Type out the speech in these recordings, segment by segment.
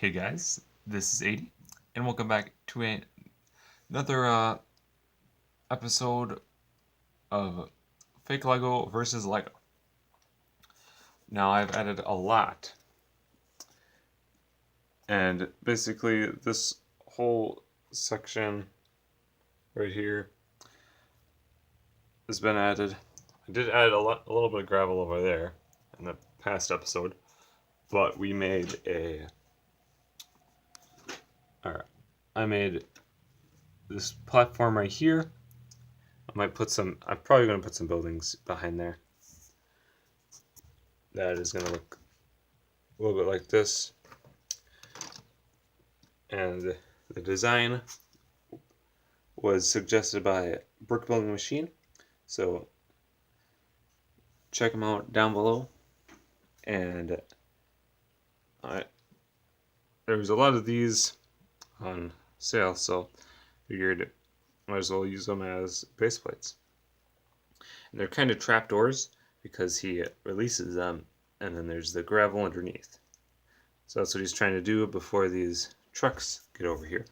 Hey guys, this is 80, and welcome back to another episode of Fake Lego versus Lego. Now I've added a lot, and basically this whole section right here has been added. I did add a little bit of gravel over there in the past episode, but we made I made this platform right here. I'm probably going to put some buildings behind there. That is going to look a little bit like this. And the design was suggested by Brick Building Machine. So check them out down below. And there's a lot of these on sale, so figured might as well use them as base plates. And they're kind of trapdoors because he releases them, and then there's the gravel underneath. So that's what he's trying to do before these trucks get over here.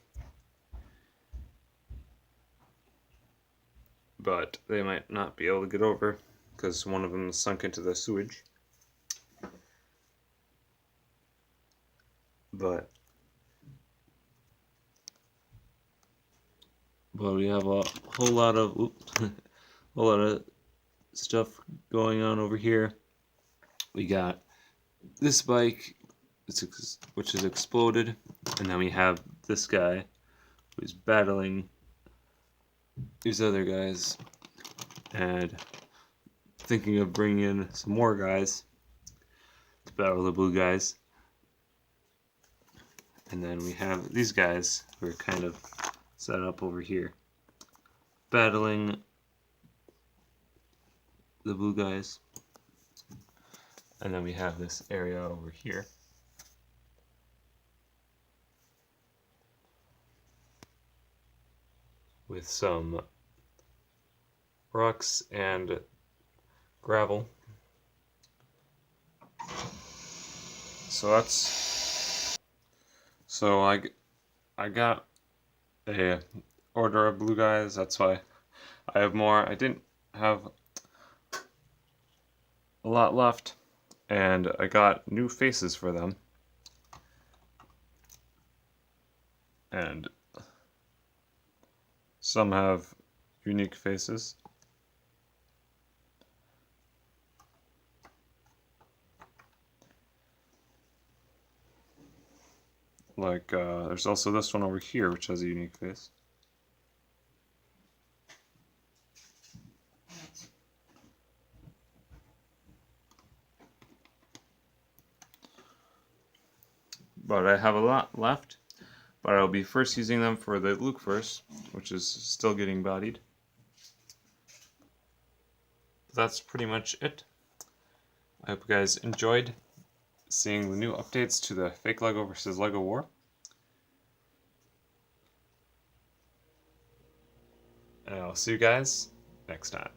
But they might not be able to get over because one of them is sunk into the sewage. But we have a whole lot of stuff going on over here. We got this bike, which is exploded, and then we have this guy who's battling these other guys, and thinking of bringing in some more guys to battle the blue guys. And then we have these guys who are kind of set up over here, battling the blue guys. And then we have this area over here. With some rocks and gravel. So I got a order of blue guys. That's why I have more. I didn't have a lot left, and I got new faces for them. And some have unique faces. Like, there's also this one over here, which has a unique face. But I have a lot left. But I'll be first using them for the Luke verse, which is still getting bodied. That's pretty much it. I hope you guys enjoyed seeing the new updates to the Fake Lego versus Lego War. And I'll see you guys next time.